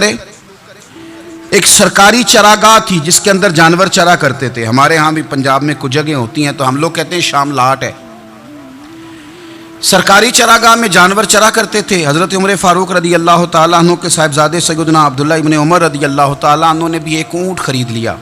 کرے. ایک سرکاری چراگاہ تھی جس کے اندر جانور چرا کرتے تھے. ہمارے ہاں بھی پنجاب میں کچھ جگہیں ہوتی ہیں تو ہم لوگ کہتے ہیں شام لاٹ ہے. سرکاری چراگاہ میں جانور چرا کرتے تھے. حضرت عمر فاروق رضی اللہ تعالیٰ عنہ کے صاحبزادے سیدنا عبداللہ ابن عمر رضی اللہ تعالیٰ عنہ نے بھی ایک اونٹ خرید لیا.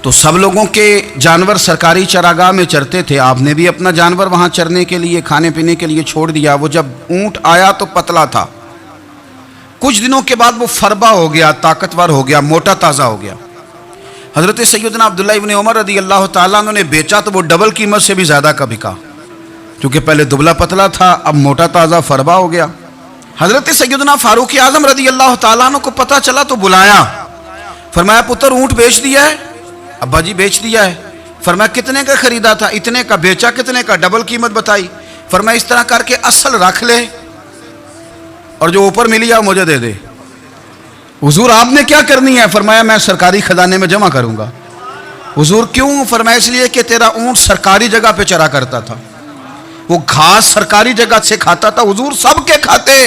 تو سب لوگوں کے جانور سرکاری چراگاہ میں چرتے تھے. آپ نے بھی اپنا جانور وہاں چرنے کے لیے کھانے پینے کے لیے چھوڑ دیا. وہ جب اونٹ آیا تو پتلا تھا. کچھ دنوں کے بعد وہ فربا ہو گیا, طاقتور ہو گیا, موٹا تازہ ہو گیا. حضرت سیدنا عبداللہ ابن عمر رضی اللہ تعالیٰ عنہ نے بیچا تو وہ ڈبل قیمت سے بھی زیادہ کا بکا, کیونکہ پہلے دبلا پتلا تھا, اب موٹا تازہ فربا ہو گیا. حضرت سیدنا فاروق اعظم رضی اللہ تعالیٰ عنہ کو پتہ چلا تو بلایا. فرمایا پتر اونٹ بیچ دیا ہے؟ ابا جی بیچ دیا ہے. فرمایا کتنے کا خریدا تھا؟ اتنے کا. بیچا کتنے کا؟ ڈبل قیمت بتائی. فرمایا اس طرح کر کے اصل رکھ لے اور جو اوپر ملی ہے مجھے دے دے. حضور آپ نے کیا کرنی ہے؟ فرمایا میں سرکاری خزانے میں جمع کروں گا. حضور کیوں؟ فرمایا اس لیے کہ تیرا اونٹ سرکاری جگہ پہ چرا کرتا تھا, وہ گھاس سرکاری جگہ سے کھاتا تھا. حضور سب کے کھاتے.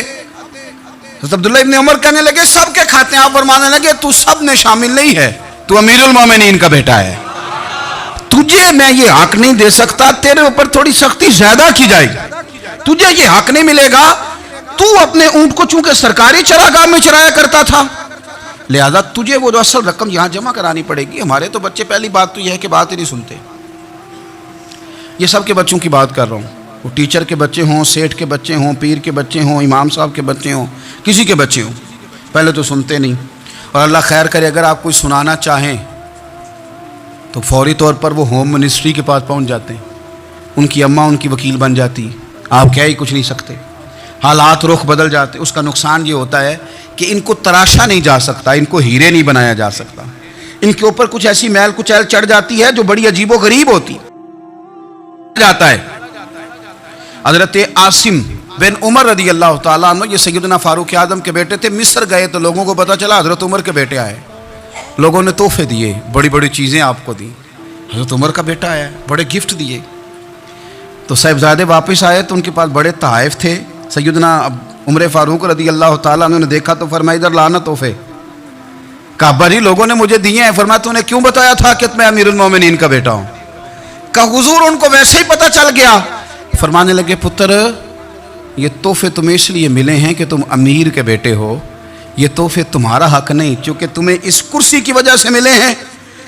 حضرت عبداللہ ابن عمر کہنے لگے سب کے کھاتے ہیں. آپ فرمانے لگے تو سب میں شامل نہیں ہے, تو امیر المومنین کا بیٹا ہے, تجھے میں یہ حق نہیں دے سکتا. تیرے اوپر تھوڑی سختی زیادہ کی جائے گی, تجھے یہ حق نہیں ملے گا. تو اپنے اونٹ کو چونکہ سرکاری چراگاہ میں چرایا کرتا تھا, لہذا تجھے وہ جو اصل رقم یہاں جمع کرانی پڑے گی. ہمارے تو بچے پہلی بات تو یہ ہے کہ بات ہی نہیں سنتے. یہ سب کے بچوں کی بات کر رہا ہوں, وہ ٹیچر کے بچے ہوں, سیٹھ کے بچے ہوں, پیر کے بچے ہوں, امام صاحب کے بچے ہوں, کسی کے بچے ہوں, پہلے تو سنتے نہیں. اور اللہ خیر کرے اگر آپ کوئی سنانا چاہیں تو فوری طور پر وہ ہوم منسٹری کے پاس پہنچ جاتے ہیں. ان کی اماں ان کی وکیل بن جاتی, آپ کہہ ہی کچھ نہیں سکتے. حالات رخ بدل جاتے. اس کا نقصان یہ ہوتا ہے کہ ان کو تراشا نہیں جا سکتا, ان کو ہیرے نہیں بنایا جا سکتا. ان کے اوپر کچھ ایسی میل کچیل چڑھ جاتی ہے جو بڑی عجیب و غریب ہوتی جاتا ہے. حضرت عاصم بن عمر رضی اللہ تعالیٰ عنہ, یہ سیدنا فاروق اعظم کے بیٹے تھے. مصر گئے تو لوگوں کو پتا چلا حضرت عمر کے بیٹے آئے. لوگوں نے تحفے دیے, بڑی بڑی چیزیں آپ کو دی. حضرت عمر کا بیٹا آیا, بڑے گفٹ دیے. تو صاحبزادے واپس آئے تو ان کے پاس بڑے تحائف تھے. سیدنا عمر فاروق رضی اللہ تعالیٰ عنہ نے دیکھا تو فرمایا ادھر لانا تحفے. کہا ابا جی لوگوں نے مجھے دیے ہیں. فرمایا تو نے کیوں بتایا تھا کہ میں امیر المومنین کا بیٹا ہوں؟ کہا حضور ان کو ویسے ہی پتہ چل گیا. فرمانے لگے پتر یہ تحفے تمہیں اس لیے ملے ہیں کہ تم امیر کے بیٹے ہو, یہ تحفے تمہارا حق نہیں, چونکہ تمہیں اس کرسی کی وجہ سے ملے ہیں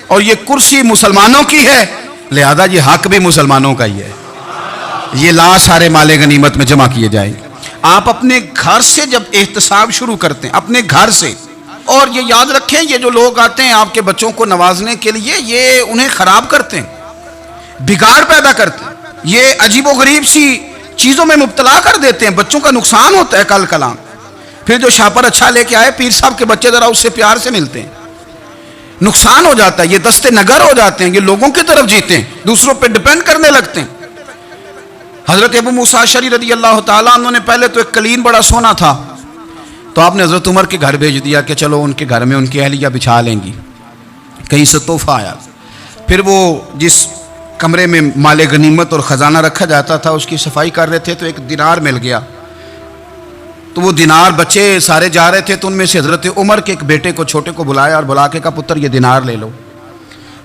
اور یہ کرسی مسلمانوں کی ہے, لہذا یہ حق بھی مسلمانوں کا ہی ہے. یہ لا سارے مال غنیمت میں جمع کیے جائیں گے. آپ اپنے گھر سے جب احتساب شروع کرتے ہیں, اپنے گھر سے, اور یہ یاد رکھیں یہ جو لوگ آتے ہیں آپ کے بچوں کو نوازنے کے لیے, یہ انہیں خراب کرتے ہیں, بگاڑ پیدا کرتے ہیں, یہ عجیب و غریب سی چیزوں میں مبتلا کر دیتے ہیں. بچوں کا نقصان ہوتا ہے کل کلام. پھر جو شاپر اچھا لے کے آئے پیر صاحب کے بچے ذرا اس سے پیار سے ملتے ہیں, نقصان ہو جاتا ہے. یہ دستے نگر ہو جاتے ہیں, یہ لوگوں کی طرف جیتے ہیں, دوسروں پہ ڈیپینڈ کرنے لگتے ہیں. حضرت ابو موسیٰ اشعری رضی اللہ تعالیٰ عنہ نے پہلے تو ایک قلین بڑا سونا تھا, تو آپ نے حضرت عمر کے گھر بھیج دیا کہ چلو ان کے گھر میں ان کی اہلیہ بچھا لیں گی. کہیں سے تحفہ آیا. پھر وہ جس کمرے میں مال غنیمت اور خزانہ رکھا جاتا تھا اس کی صفائی کر رہے تھے تو ایک دینار مل گیا. تو وہ دینار بچے سارے جا رہے تھے, تو ان میں سے حضرت عمر کے ایک بیٹے کو چھوٹے کو بلایا اور بلا کے کہا پتر یہ دینار لے لو.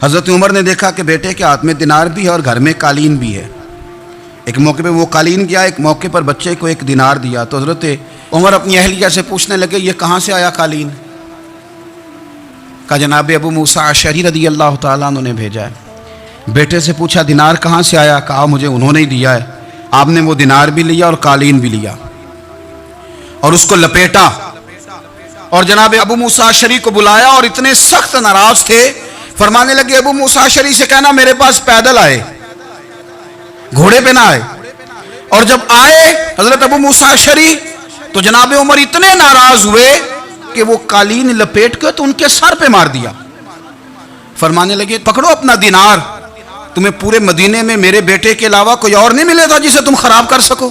حضرت عمر نے دیکھا کہ بیٹے کے ہاتھ میں دینار بھی ہے اور گھر میں قالین بھی ہے. ایک موقع پہ وہ قالین گیا, ایک موقع پر بچے کو ایک دینار دیا. تو حضرت عمر اپنی اہلیہ سے پوچھنے لگے یہ کہاں سے آیا قالین؟ کہا جناب ابو موسیٰ اشعری رضی اللہ تعالیٰ عنہ نے بھیجا ہے. بیٹے سے پوچھا دینار کہاں سے آیا؟ کہا مجھے انہوں نے ہی دیا ہے. آپ نے وہ دینار بھی لیا اور قالین بھی لیا اور اس کو لپیٹا اور جناب ابو موسیٰ اشعری کو بلایا اور اتنے سخت ناراض تھے. فرمانے لگے ابو موسیٰ اشعری سے کہنا میرے پاس پیدل آئے, گھوڑے پہ نہ آئے. اور جب آئے حضرت ابو موسیٰ اشعری تو جناب عمر اتنے ناراض ہوئے کہ وہ قالین لپیٹ کے تو ان کے سر پہ مار دیا. فرمانے لگے پکڑو اپنا دینار, تمہیں پورے مدینے میں میرے بیٹے کے علاوہ کوئی اور نہیں ملے تھا جسے تم خراب کر سکو.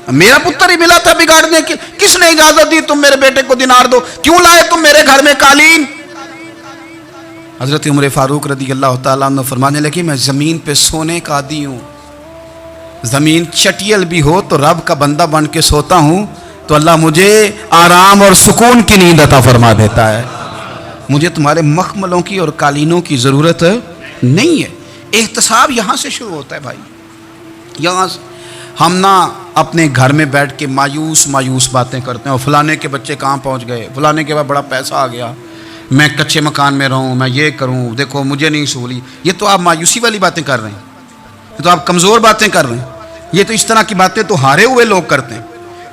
میرا پتر ہی ملا تھا بگاڑنے کی, کس نے اجازت دی تم میرے بیٹے کو دینار دو؟ کیوں لائے تم میرے گھر میں قالین؟ حضرت عمر فاروق رضی اللہ تعالیٰ عنہ فرمانے لگے میں زمین پہ سونے کا عادی ہوں, زمین چٹیل بھی ہو تو رب کا بندہ بن کے سوتا ہوں, تو اللہ مجھے آرام اور سکون کی نیند عطا فرما دیتا ہے. مجھے تمہارے مخملوں کی اور قالینوں کی ضرورت نہیں ہے. احتساب یہاں سے شروع ہوتا ہے بھائی. یہاں سے ہم نہ اپنے گھر میں بیٹھ کے مایوس باتیں کرتے ہیں، اور فلانے کے بچے کہاں پہنچ گئے، فلانے کے بعد بڑا پیسہ آ گیا، میں کچے مکان میں رہوں، میں یہ کروں، دیکھو مجھے نہیں سہولی. یہ تو آپ مایوسی والی باتیں کر رہے ہیں، یہ تو آپ کمزور باتیں کر رہے ہیں. یہ تو اس طرح کی باتیں تو ہارے ہوئے لوگ کرتے ہیں.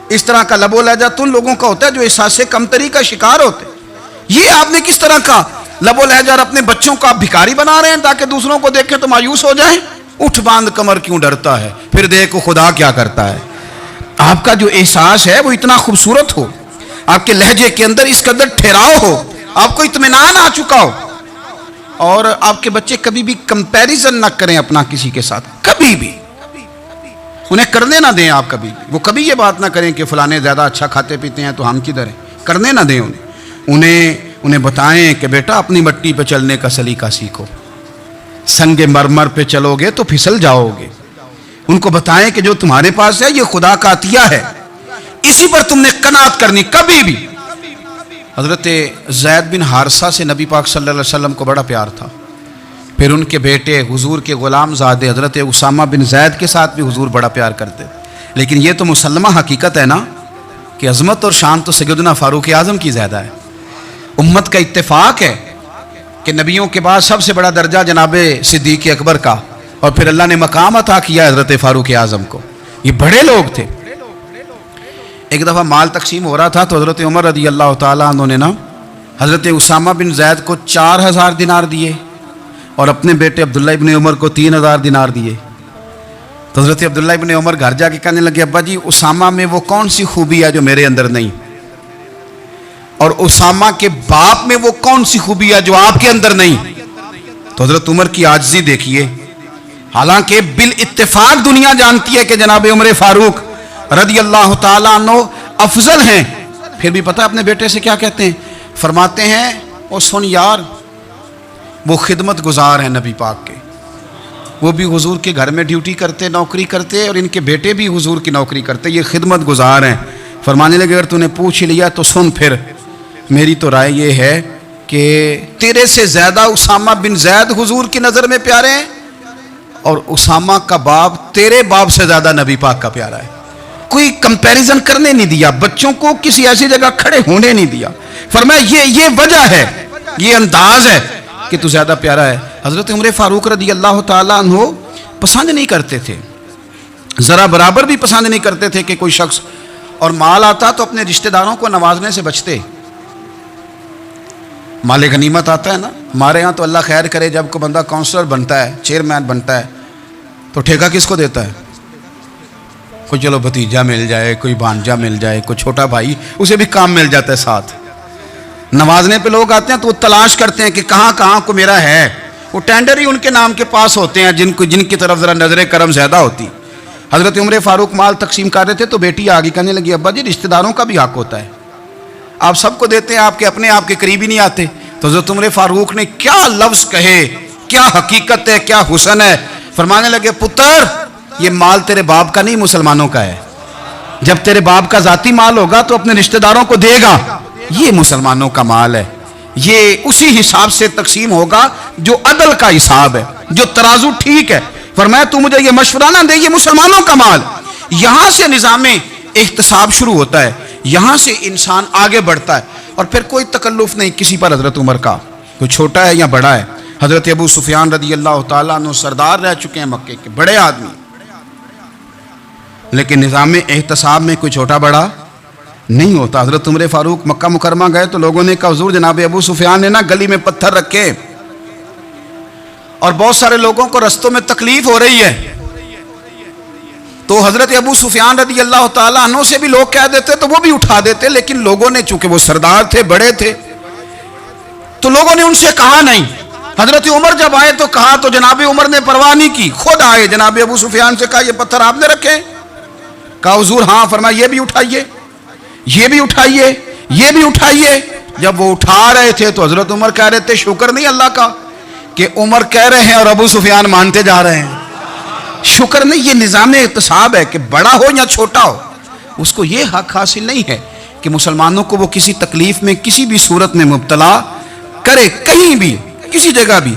اس طرح کا لب و لہجہ تو ان لوگوں کا ہوتا ہے جو احساس کمتری کا شکار ہوتے ہیں. یہ آپ نے کس طرح کا لب و لہجہ، اور اپنے بچوں کو آپ بھکاری بنا رہے ہیں تاکہ دوسروں کو دیکھیں تو مایوس ہو جائیں. اٹھ باندھ کمر کیوں ڈرتا ہے، پھر دیکھو خدا کیا کرتا ہے. آپ کا جو احساس ہے وہ اتنا خوبصورت ہو، آپ کے لہجے کے اندر اس قدر ٹھہراؤ ہو، آپ کو اطمینان آ چکا ہو، اور آپ کے بچے کبھی بھی کمپیریزن نہ کریں اپنا کسی کے ساتھ. کبھی بھی انہیں کرنے نہ دیں. آپ کبھی وہ کبھی یہ بات نہ کریں کہ فلانے زیادہ اچھا کھاتے پیتے ہیں تو ہم کدھر ہیں. کرنے نہ دیں انہیں بتائیں کہ بیٹا اپنی مٹی پہ چلنے کا سلیقہ سیکھو. سنگ مرمر پہ چلو گے تو پھسل جاؤ گے. ان کو بتائیں کہ جو تمہارے پاس ہے یہ خدا کا عطیہ ہے، اسی پر تم نے قناعت کرنی. کبھی بھی حضرت زید بن حارثہ سے نبی پاک صلی اللہ علیہ وسلم کو بڑا پیار تھا. پھر ان کے بیٹے حضور کے غلام زادے حضرت اسامہ بن زید کے ساتھ بھی حضور بڑا پیار کرتے. لیکن یہ تو مسلمہ حقیقت ہے نا کہ عظمت اور شان تو سیدنا فاروق اعظم کی زیادہ ہے. امت کا اتفاق ہے کہ نبیوں کے بعد سب سے بڑا درجہ جناب صدیق اکبر کا، اور پھر اللہ نے مقام عطا کیا حضرت فاروق اعظم کو. یہ بڑے لوگ تھے. ایک دفعہ مال تقسیم ہو رہا تھا تو حضرت عمر رضی اللہ تعالیٰ عنہ نے نا حضرت اسامہ بن زید کو 4000 دینار دیے اور اپنے بیٹے عبداللہ ابن عمر کو 3000 دینار دیے. تو حضرت عبداللہ ابن عمر گھر جا کے کہنے لگے ابا جی اسامہ میں وہ کون سی خوبی ہے جو میرے اندر نہیں، اور اسامہ کے باپ میں وہ کون سی خوبی ہے جو آپ کے اندر نہیں. تو حضرت عمر کی عاجزی دیکھیے. حالانکہ بالاتفاق دنیا جانتی ہے کہ جناب عمر فاروق رضی اللہ تعالیٰ عنہ افضل ہیں، پھر بھی پتہ اپنے بیٹے سے کیا کہتے ہیں؟ فرماتے ہیں او سن یار، وہ خدمت گزار ہیں نبی پاک کے، وہ بھی حضور کے گھر میں ڈیوٹی کرتے، نوکری کرتے، اور ان کے بیٹے بھی حضور کی نوکری کرتے، یہ خدمت گزار ہیں. فرمانے لگے اگر تو نے پوچھ لیا تو سن، پھر میری تو رائے یہ ہے کہ تیرے سے زیادہ اسامہ بن زید حضور کی نظر میں پیارے ہیں، اور اسامہ کا باپ تیرے باپ سے زیادہ نبی پاک کا پیارا ہے. کوئی کمپیریزن کرنے نہیں دیا، بچوں کو کسی ایسی جگہ کھڑے ہونے نہیں دیا. فرمایا یہ وجہ ہے، یہ انداز ہے کہ تو زیادہ پیارا ہے. حضرت عمر فاروق رضی اللہ تعالیٰ عنہ پسند نہیں کرتے تھے، ذرا برابر بھی پسند نہیں کرتے تھے کہ کوئی شخص اور مال آتا تو اپنے رشتہ داروں کو نوازنے سے بچتے. مال غنیمت آتا ہے نا، ہمارے ہاں تو اللہ خیر کرے جب کوئی بندہ کونسلر بنتا ہے، چیئرمین بنتا ہے، تو ٹھیکہ کس کو دیتا ہے؟ کوئی چلو بھتیجا مل جائے، کوئی بھانجا مل جائے، کوئی چھوٹا بھائی، اسے بھی کام مل جاتا ہے ساتھ. نوازنے پہ لوگ آتے ہیں تو وہ تلاش کرتے ہیں کہ کہاں کہاں کو میرا ہے. وہ ٹینڈر ہی ان کے نام کے پاس ہوتے ہیں جن کی طرف ذرا نظر کرم زیادہ ہوتی. حضرت عمر فاروق مال تقسیم کر رہے تھے تو بیٹی آگے کہنے لگی ابا جی رشتہ داروں کا بھی حق ہوتا ہے، آپ سب کو دیتے ہیں، آپ کے اپنے آپ کے قریب ہی نہیں آتے. تو حضرت عمر فاروق نے کیا لفظ کہے، کیا حقیقت ہے، کیا حسن ہے. فرمانے لگے پتر یہ مال تیرے باپ کا نہیں مسلمانوں کا ہے. جب تیرے باپ کا ذاتی مال ہوگا تو اپنے رشتہ داروں کو دے گا، یہ مسلمانوں کا مال ہے، یہ اسی حساب سے تقسیم ہوگا جو عدل کا حساب ہے، جو ترازو ٹھیک ہے. فرمایا تو مجھے یہ مشورہ نہ دے، یہ مسلمانوں کا مال. یہاں سے نظام احتساب شروع ہوتا ہے، یہاں سے انسان آگے بڑھتا ہے، اور پھر کوئی تکلف نہیں کسی پر حضرت عمر کا، کوئی چھوٹا ہے یا بڑا ہے. حضرت ابو سفیان رضی اللہ تعالیٰ عنہ سردار رہ چکے ہیں مکے کے، بڑے آدمی، لیکن نظام احتساب میں کوئی چھوٹا بڑا نہیں ہوتا. حضرت عمر فاروق مکہ مکرمہ گئے تو لوگوں نے کہا حضور جناب ابو سفیان نے نا گلی میں پتھر رکھے اور بہت سارے لوگوں کو رستوں میں تکلیف ہو رہی ہے. تو حضرت ابو سفیان رضی اللہ تعالیٰ عنہ سے بھی لوگ کہہ دیتے تو وہ بھی اٹھا دیتے، لیکن لوگوں نے چونکہ وہ سردار تھے، بڑے تھے، تو لوگوں نے ان سے کہا نہیں. حضرت عمر جب آئے تو کہا تو جناب عمر نے پرواہ نہیں کی، خود آئے جناب ابو سفیان سے کہا یہ پتھر آپ نے رکھے؟ کہا حضور ہاں. فرمایا یہ بھی اٹھائیے، یہ بھی اٹھائیے، یہ بھی اٹھائیے. جب وہ اٹھا رہے تھے تو حضرت عمر کہہ رہے تھے شکر نہیں اللہ کا کہ عمر کہہ رہے ہیں اور ابو سفیان مانتے جا رہے ہیں. شکر نہیں، یہ نظام احتساب ہے کہ بڑا ہو یا چھوٹا ہو اس کو یہ حق حاصل نہیں ہے کہ مسلمانوں کو وہ کسی تکلیف میں کسی بھی صورت میں مبتلا کرے، کہیں بھی کسی جگہ بھی.